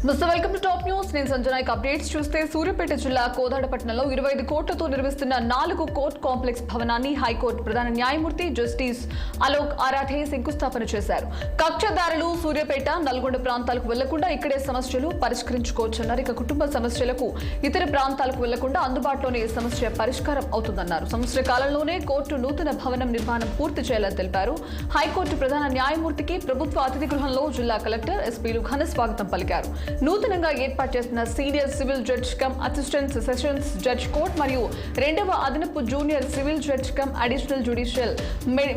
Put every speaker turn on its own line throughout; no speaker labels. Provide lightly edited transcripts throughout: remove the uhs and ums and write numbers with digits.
Welcome to top news. నేను సంజనాయక్. Updates చూస్తే సూర్యాపేట జిల్లా కోదాడపట్నంలో 25 కోట్లతో నిర్మిస్తున్న 4 కోర్ట్ కాంప్లెక్స్ భవనాన్ని హైకోర్టు ప్రధాన న్యాయమూర్తి జస్టిస్ అలోక్ ఆరాఠే శంకుస్థాపన చేశారు. కక్షదారులు సూర్యాపేట, నల్గొండ ప్రాంతాలకు వెళ్లకుండా ఇక్కడే సమస్యలు పరిష్కరించుకోవచ్చన్నారు. ఇక కుటుంబ సమస్యలకు ఇతర ప్రాంతాలకు వెళ్లకుండా అందుబాటులోనే సమస్య పరిష్కారం అవుతుందన్నారు. సంవత్సర కాలంలోనే కోర్టు నూతన భవనం నిర్మాణం పూర్తి చేయాలని తెలిపారు. హైకోర్టు ప్రధాన న్యాయమూర్తికి ప్రభుత్వ అతిథి గృహంలో జిల్లా కలెక్టర్, ఎస్పీలు ఘన స్వాగతం పలికారు. నూతనంగా ఏర్పాటు చేసిన senior civil judge cum assistant sessions judge court మరియు 2వ అదనపు junior civil judge cum additional judicial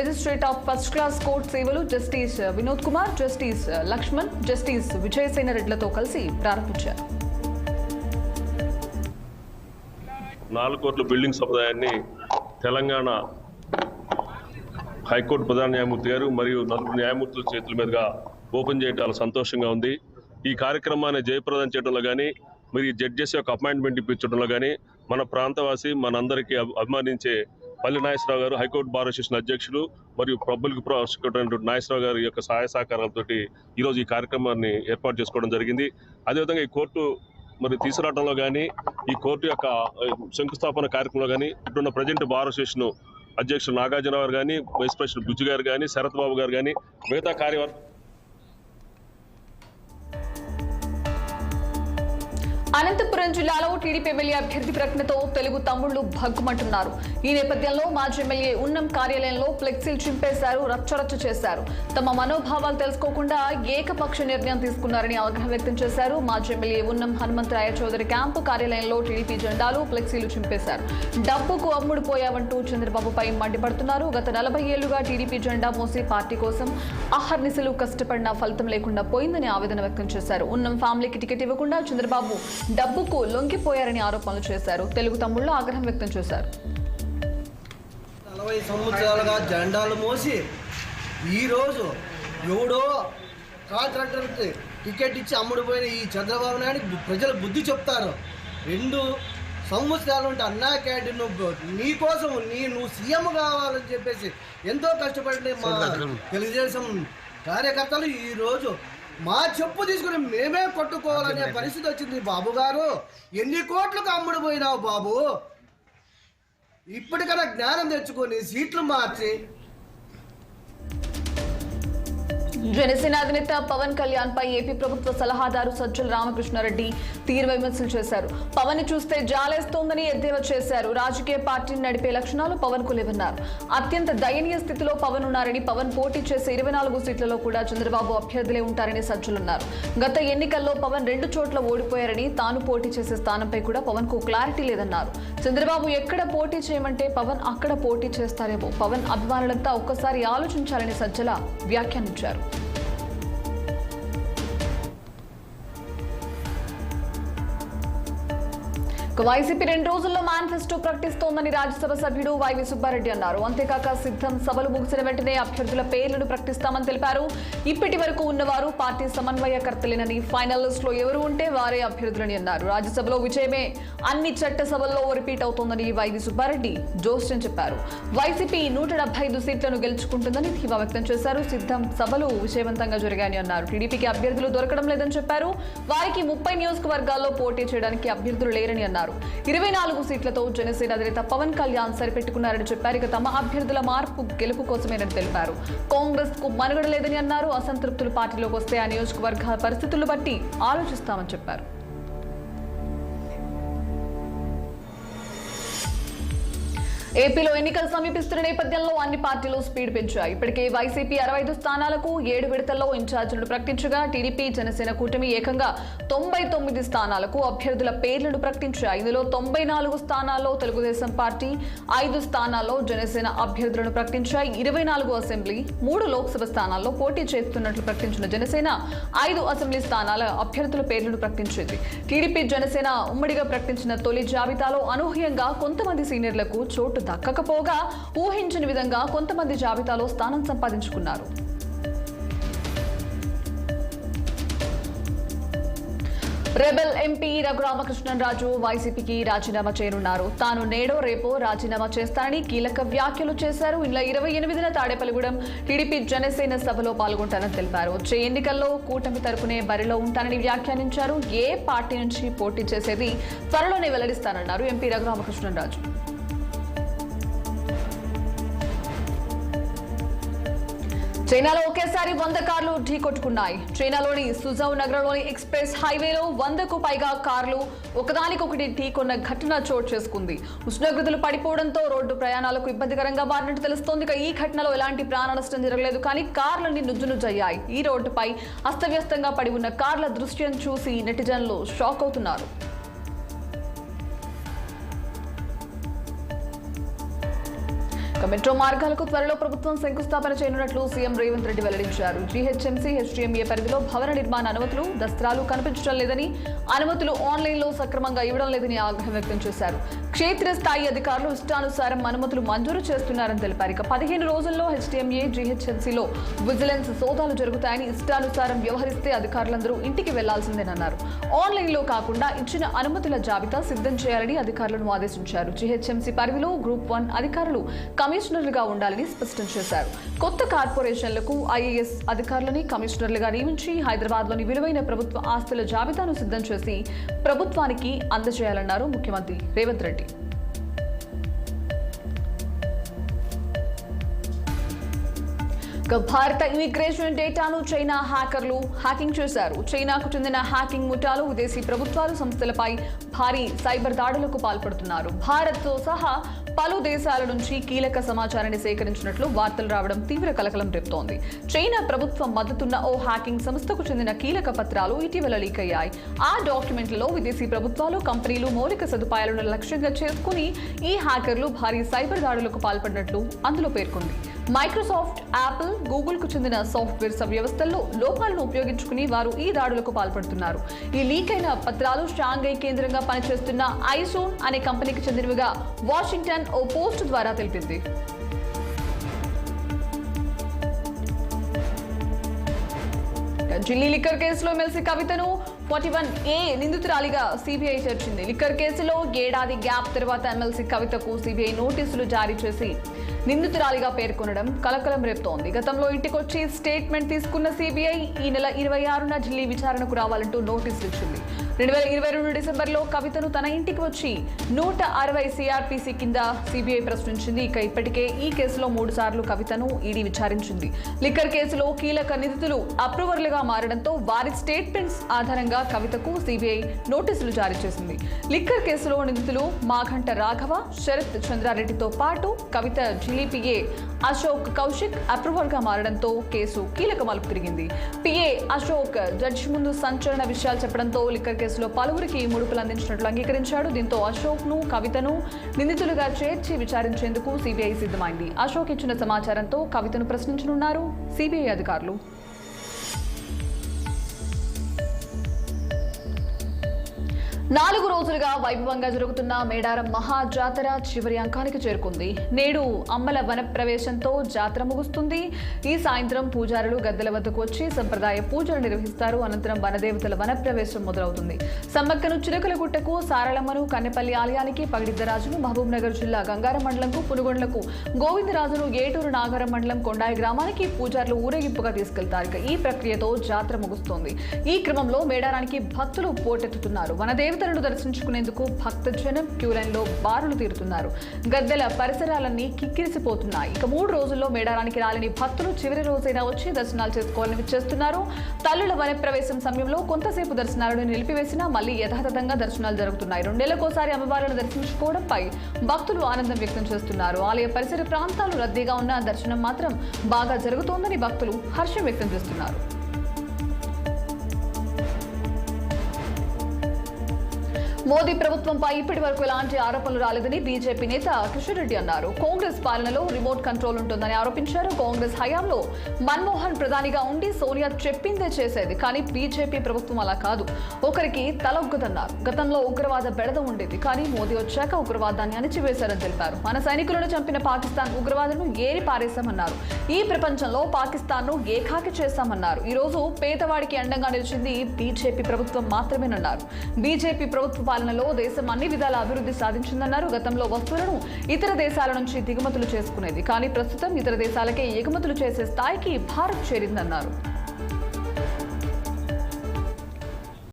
magistrate of first class court సేవలు justice Vinod Kumar, justice Lakshman, justice Vijayasena రెడ్లతో కలిసి ప్రారంభించారు.
4 కోట్ల బిల్డింగ్ సముదాయాన్ని తెలంగాణ హైకోర్టు ప్రధాన న్యాయమూర్తి గారు మరియు 4 న్యాయమూర్తుల చేతుల మీదుగా ఓపెన్ చేయడం చాలా సంతోషంగా ఉంది. ఈ కార్యక్రమాన్ని జయప్రదం చేయడంలో కానీ మరి జడ్జెస్ యొక్క అపాయింట్మెంట్ ఇప్పించడంలో కానీ మన ప్రాంతవాసి మనందరికీ అభిమానించే పల్లి నాగేశ్వరరావు గారు, హైకోర్టు బార్ అసోసియేషన్ అధ్యక్షులు మరియు పబ్లిక్ ప్రాసిక్యూటర్ నాగేశ్వరరావు గారి యొక్క సహాయ సహకారాలతో ఈరోజు ఈ కార్యక్రమాన్ని ఏర్పాటు చేసుకోవడం జరిగింది. అదేవిధంగా ఈ కోర్టు మరి తీసుకురావడంలో కానీ ఈ కోర్టు యొక్క శంకుస్థాపన కార్యక్రమంలో కానీ ఇప్పుడున్న ప్రజెంట్ బార్ అసోసియేషన్ అధ్యక్షులు నాగార్జున గారు కానీ, వైస్ ప్రెసిడెంట్ బుజ్జు గారు కానీ, శరత్ బాబు గారు కానీ, మిగతా కార్యవర్గం
అనంతపురం జిల్లాలో టీడీపీ ఎమ్మెల్యే అభ్యర్థి ప్రకటనతో తెలుగు తమ్ముళ్లు భగ్గుమంటున్నారు. ఈ నేపథ్యంలో మాజీ ఎమ్మెల్యే ఉన్నం కార్యాలయంలో ఫ్లెక్సీలు చింపేశారు, రచ్చరచ్చ చేశారు. తమ మనోభావాలు తెలుసుకోకుండా ఏకపక్ష నిర్ణయం తీసుకున్నారని ఆగ్రహం వ్యక్తం చేశారు. మాజీ ఎమ్మెల్యే ఉన్నం హనుమంతరాయ చౌదరి క్యాంపు కార్యాలయంలో టీడీపీ జెండాలు, ఫ్లెక్సీలు చింపేశారు. డబ్బుకు అమ్ముడు పోయావంటూ చంద్రబాబుపై మండిపడుతున్నారు. గత 40 ఏళ్లుగా టీడీపీ జెండా మోసి పార్టీ కోసం అహర్నిశలు కష్టపడినా ఫలితం లేకుండా పోయిందని ఆవేదన వ్యక్తం చేశారు. ఉన్నం ఫ్యామిలీకి టికెట్ ఇవ్వకుండా చంద్రబాబు డబ్బుకు లొంగిపోయారని ఆరోపణలు చేశారు. తెలుగు తమ్ముళ్లు ఆగ్రహం వ్యక్తం చేశారు.
40 సంవత్సరాలుగా జెండాలు మోసి ఈరోజు ఎవడో కాంట్రాక్టర్కి టికెట్ ఇచ్చి అమ్ముడుపోయిన ఈ చంద్రబాబు నాయుడు ప్రజలు బుద్ధి చెప్తారు. 2 సంవత్సరాలు ఉంటే అన్నా క్యాంటీన్ నీకోసం నువ్వు సీఎం కావాలని చెప్పేసి ఎంతో కష్టపడిన మా తెలుగుదేశం కార్యకర్తలు ఈరోజు మా చెప్పు తీసుకుని మేమే కొట్టుకోవాలనే పరిస్థితి వచ్చింది. బాబు గారు, ఎన్ని కోట్లకు అమ్ముడు పోయినావు బాబు? ఇప్పటికైనా జ్ఞానం తెచ్చుకొని సీట్లు మార్చి.
జనసేన అధినేత పవన్ కళ్యాణ్ పై ఏపీ ప్రభుత్వ సలహాదారు సజ్జల రామకృష్ణారెడ్డి తీవ్ర విమర్శలు చేశారు. పవన్ ని చూస్తే జాలేస్తోందని ఎద్దేవా చేశారు. రాజకీయ పార్టీని నడిపే లక్షణాలు పవన్ కు లేవన్నారు. అత్యంత దయనీయ స్థితిలో పవన్ ఉన్నారని, పవన్ పోటీ చేసే 24 సీట్లలో కూడా చంద్రబాబు అభ్యర్థులే ఉంటారని సజ్జలున్నారు. గత ఎన్నికల్లో పవన్ 2 చోట్ల ఓడిపోయారని, తాను పోటీ చేసే స్థానంపై కూడా పవన్ కు క్లారిటీ లేదన్నారు. చంద్రబాబు ఎక్కడ పోటీ చేయమంటే పవన్ అక్కడ పోటీ చేస్తారేమో. పవన్ అభిమానులంతా ఒక్కసారి ఆలోచించాలని సజ్జల వ్యాఖ్యానించారు. వైసీపీ 2 రోజుల్లో మేనిఫెస్టో ప్రకటిస్తోందని రాజ్యసభ సభ్యుడు వైవి సుబ్బారెడ్డి అన్నారు. అంతేకాక సిద్ధం సభలు ముగిసిన వెంటనే అభ్యర్థుల పేర్లను ప్రకటిస్తామని తెలిపారు. ఇప్పటి వరకు ఉన్నవారు పార్టీ సమన్వయకర్తలేనని, ఫైనల్ లిస్ట్ లో ఎవరు ఉంటే వారే అభ్యర్థులని అన్నారు. రాజ్యసభలో విజయమే అన్ని చట్టసభల్లో రిపీట్ అవుతోందని వైవి సుబ్బారెడ్డి జోస్యం చెప్పారు. వైసీపీ 175 సీట్లను గెలుచుకుంటుందని ధీమా వ్యక్తం చేశారు. సిద్ధం సభలు విజయవంతంగా జరిగాయని అన్నారు. టీడీపీకి అభ్యర్థులు దొరకడం లేదని చెప్పారు. వారికి 30 నియోజకవర్గాల్లో పోటీ చేయడానికి అభ్యర్థులు లేరని అన్నారు. 24 సీట్లతో జనసేన అధినేత పవన్ కళ్యాణ్ సరిపెట్టుకున్నారని చెప్పారు. ఇక తమ అభ్యర్థుల మార్పు గెలుపు కోసమేనని తెలిపారు. కాంగ్రెస్ కు మనుగడ లేదని అన్నారు. అసంతృప్తులు పార్టీలోకి వస్తే ఆ నియోజకవర్గ పరిస్థితులను బట్టి ఆలోచిస్తామని చెప్పారు. ఏపీలో ఎన్నికలు సమీపిస్తున్న నేపథ్యంలో అన్ని పార్టీలు స్పీడ్ పెంచాయి. ఇప్పటికే వైసీపీ 65 స్థానాలకు 7 విడతల్లో ఇన్ఛార్జీలను ప్రకటించగా, టీడీపీ జనసేన కూటమి ఏకంగా 99 స్థానాలకు అభ్యర్థుల పేర్లను ప్రకటించాయి. ఇందులో 94 స్థానాల్లో తెలుగుదేశం పార్టీ, 5 స్థానాల్లో జనసేన అభ్యర్థులను ప్రకటించాయి. 24 అసెంబ్లీ, 3 లోక్సభ స్థానాల్లో పోటీ చేస్తున్నట్లు ప్రకటించిన జనసేన 5 అసెంబ్లీ స్థానాల అభ్యర్థుల పేర్లను ప్రకటించింది. టీడీపీ జనసేన ఉమ్మడిగా ప్రకటించిన తొలి జాబితాలో అనూహ్యంగా కొంతమంది సీనియర్లకు చోటు దక్కకపోగా, ఊహించని విధంగా కొంతమంది జాబితాలో స్థానం సంపాదించుకున్నారు. రెబెల్ ఎంపీ రఘురామకృష్ణరాజు వైసీపీకి రాజీనామా చేయనున్నారు. తాను నేడో రేపో రాజీనామా చేస్తానని కీలక వ్యాఖ్యలు చేశారు. ఇలా 28న తాడేపల్లిగూడెం టీడీపీ జనసేన సభలో పాల్గొంటానని తెలిపారు. వచ్చే ఎన్నికల్లో కూటమి తరపునే బరిలో ఉంటానని వ్యాఖ్యానించారు. ఏ పార్టీ నుంచి పోటీ చేసేది త్వరలోనే వెల్లడిస్తానన్నారు ఎంపీ రఘురామకృష్ణరాజు. చైనాలో ఒకేసారి 100 కార్లు ఢీకొట్టుకున్నాయి. చైనాలోని సుజౌ నగరంలోని ఎక్స్ప్రెస్ హైవేలో 100కు పైగా కార్లు ఒకదానికొకటి ఢీకొన్న ఘటన చోటు చేసుకుంది. ఉష్ణోగ్రతలు పడిపోవడంతో రోడ్డు ప్రయాణాలకు ఇబ్బందికరంగా మారినట్టు తెలుస్తోంది. ఈ ఘటనలో ఎలాంటి ప్రాణ నష్టం జరగలేదు, కానీ కార్లన్నీ నుజ్జునుజ్జయ్యాయి. ఈ రోడ్డుపై అస్తవ్యస్తంగా పడి ఉన్న కార్ల దృశ్యం చూసి నెటిజన్లు షాక్ అవుతున్నారు. మెట్రో మార్గాలకు త్వరలో ప్రభుత్వం శంకుస్థాపన చేయనున్నట్లు సీఎం రేవంత్ రెడ్డి వెల్లడించారు. జీహెచ్ఎంసీ, హెచ్డీఎంఏ పరిధిలో భవన నిర్మాణ అనుమతులు, దస్త్రాలు కనిపించడం లేదని, అనుమతులు ఆన్లైన్లో సక్రమంగా ఇవ్వడం లేదని ఆగ్రహం వ్యక్తం చేశారు. క్షేత్రస్థాయి అధికారులు ఇష్టానుసారం అనుమతులు మంజూరు చేస్తున్నారని తెలిపారు. 15 రోజుల్లో హెచ్డీఎంఏ, జీహెచ్ఎంసీలో విజిలెన్స్ సోదాలు జరుగుతాయని, ఇష్టానుసారం వ్యవహరిస్తే అధికారులందరూ ఇంటికి వెళ్లాల్సిందేనన్నారు. ఆన్లైన్లో కాకుండా ఇచ్చిన అనుమతుల జాబితా సిద్ధం చేయాలని అధికారులను ఆదేశించారు. జీహెచ్ఎంసీ పరిధిలో గ్రూప్ 1 అధికారులు కమిషనర్లుగా ఉండాలని స్పష్టం చేశారు. కొత్త కార్పొరేషన్లకు ఐఏఎస్ అధికారులని కమిషనర్లుగా నియమించి హైదరాబాద్లోని విలువైన ప్రభుత్వ ఆస్తుల జాబితాను సిద్ధం చేసి ప్రభుత్వానికి అందజేయాలన్నారు ముఖ్యమంత్రి రేవంత్ రెడ్డి. భారత ఇమిగ్రేషన్ డేటాను చైనా హ్యాకర్లు హ్యాకింగ్ చేశారు. చైనాకు చెందిన హ్యాకింగ్ ముఠాలు విదేశీ ప్రభుత్వాలు, సంస్థలపై భారీ సైబర్ దాడులకు పాల్పడుతున్నారు. భారత్తో సహా పలు దేశాల నుంచి కీలక సమాచారాన్ని సేకరించినట్లు వార్తలు రావడం తీవ్ర కలకలం రేపుతోంది. చైనా ప్రభుత్వం మద్దతున్న ఓ హ్యాకింగ్ సంస్థకు చెందిన కీలక పత్రాలు ఇటీవల లీక్ అయ్యాయి. ఆ డాక్యుమెంట్లలో విదేశీ ప్రభుత్వాలు, కంపెనీలు మౌలిక సదుపాయాలను లక్ష్యంగా చేసుకుని ఈ హ్యాకర్లు భారీ సైబర్ దాడులకు పాల్పడినట్లు అందులో పేర్కొంది. మైక్రోసాఫ్ట్, యాపిల్, గూగుల్ కు చెందిన సాఫ్ట్వేర్ వ్యవస్థల్లో లోపాలను ఉపయోగించుకుని వారు ఈ దాడులకు పాల్పడుతున్నారు. ఈ లీక్ అయిన పత్రాలు షాంఘై కేంద్రంగా పనిచేస్తున్న ఐసోన్ అనే కంపెనీకి చెందినవిగా వాషింగ్టన్ ఓ పోస్ట్ ద్వారా తెలిపింది. ఢిల్లీ లిక్కర్ కేసులో ఎమ్మెల్సీ కవితను 41A నిందితురాలిగా సిబిఐ చేర్చింది. లిక్కర్ కేసులో ఏడాది గ్యాప్ తర్వాత ఎమ్మెల్సీ కవితకు సిబిఐ నోటీసులు జారీ చేసి నిందితురాలిగా పేర్కొనడం కలకలం రేపుతోంది. గతంలో ఇంటికొచ్చి స్టేట్మెంట్ తీసుకున్న సిబిఐ ఈ నెల 26న ఢిల్లీ విచారణకు రావాలంటూ నోటీసులు ఇచ్చింది. 2022 డిసెంబర్లో కవితను తన ఇంటికి వచ్చి 160 సిఆర్పిసి కింద సిబిఐ ప్రశ్నించింది. ఇప్పటికే ఈ కేసులో 3 సార్లు కవితను ఈడీ విచారించింది. లిక్కర్ కేసులో కీలక నిందితులు అప్రూవర్లుగా మారడంతో వారి స్టేట్మెంట్స్ ఆధారంగా కవితకు సిబిఐ నోటీసులు జారీ చేసింది. లిక్కర్ కేసులో నిందితులు మాఘంట రాఘవ, శరత్ చంద్రారెడ్డితో పాటు కవిత ఢిల్లీ పిఏ అశోక్ కౌశిక్ అప్రూవల్ గా మారడంతో కేసు కీలక మలుపు తిరిగింది. పిఏ అశోక్ జడ్జి ముందు సంచలన విషయాలు చెప్పడంతో లిక్కర్ కేసులో పలువురికి ముడుపులు అందించినట్లు అంగీకరించాడు. దీంతో అశోక్ ను, కవితను నిందితులుగా చేర్చి విచారించేందుకు సిబిఐ సిద్ధమైంది. అశోక్ ఇచ్చిన సమాచారంతో కవితను ప్రశ్నించనున్నారు సిబిఐ అధికారులు. 4 రోజులుగా వైభవంగా జరుగుతున్న మేడారం మహాజాతర చివరి అంకానికి చేరుకుంది. నేడు అమ్మల వన ప్రవేశంతో జాతర ముగుస్తుంది. ఈ సాయంత్రం పూజారులు గద్దెల వద్దకు వచ్చి సంప్రదాయ పూజలు నిర్వహిస్తారు. అనంతరం వనదేవతల వన ప్రవేశం మొదలవుతుంది. సమ్మక్కను చిలకలగుట్టకు, సారళమ్మను కన్నెపల్లి ఆలయానికి, పగిడిద్దరాజును మహబూబ్ నగర్ జిల్లా గంగారం మండలంకు, పునుగొండలకు గోవిందరాజును ఏటూరు నాగారం మండలం కొండాయి గ్రామానికి పూజారులు ఊరేగింపుగా తీసుకెళ్తారు. ఈ ప్రక్రియతో జాతర ముగుస్తోంది. ఈ క్రమంలో మేడారానికి భక్తులు పోటెత్తుతున్నారు. వనదేవతలను దర్శించుకునేందుకు భక్తజనం క్యూలైన్లో బారులు తీరుతున్నారు. గద్దెల పరిసరాలన్నీ కిక్కిరిసిపోతున్నాయి. 3 రోజుల్లో మేడారానికి రాలేని భక్తులు చివరి రోజైనా వచ్చి దర్శనాలు చేసుకోవాలని విచ్చేస్తున్నారు. తల్లుల వన ప్రవేశం సమయంలో కొంతసేపు దర్శనాలను నిలిపివేసినా మళ్లీ యథాతథంగా దర్శనాలు జరుగుతున్నాయి. 2 నెలలకోసారి అమ్మవారిని దర్శించుకోవడంపై భక్తులు ఆనందం వ్యక్తం చేస్తున్నారు. ఆలయ పరిసర ప్రాంతాలు రద్దీగా ఉన్న దర్శనం మాత్రం బాగా జరుగుతోందని భక్తులు హర్షం వ్యక్తం చేస్తున్నారు. మోదీ ప్రభుత్వంపై ఇప్పటి వరకు ఎలాంటి ఆరోపణలు రాలేదని బీజేపీ నేత కిషన్ రెడ్డి అన్నారు. కాంగ్రెస్ పాలనలో రిమోట్ కంట్రోల్ ఉంటుందని ఆరోపించారు. కాంగ్రెస్ హయాంలో మన్మోహన్ ప్రధానిగా ఉండి సోనియా చెప్పిందే చేసేది, కానీ బీజేపీ ప్రభుత్వం అలా కాదు, ఒకరికి తలొగ్గదన్నారు. గతంలో ఉగ్రవాద బెడద ఉండేది, కానీ మోదీ వచ్చాక ఉగ్రవాదాన్ని అణిచివేశారని తెలిపారు. మన సైనికులను చంపిన పాకిస్తాన్ ఉగ్రవాదులను ఏరి పారేశామన్నారు. ఈ ప్రపంచంలో పాకిస్తాన్ను ఏకాకి చేశామన్నారు. ఈ రోజు పేదవాడికి అండంగా నిలిచింది బీజేపీ ప్రభుత్వం మాత్రమేనన్నారు. బీజేపీ ప్రభుత్వ పాలనలో దేశం అన్ని విధాల అభివృద్ధి సాధించిందన్నారు. గతంలో వస్తువులను ఇతర దేశాల నుంచి దిగుమతులు చేసుకునేది, కానీ ప్రస్తుతం ఇతర దేశాలకే ఎగుమతులు చేసే స్థాయికి భారత్ చేరిందన్నారు.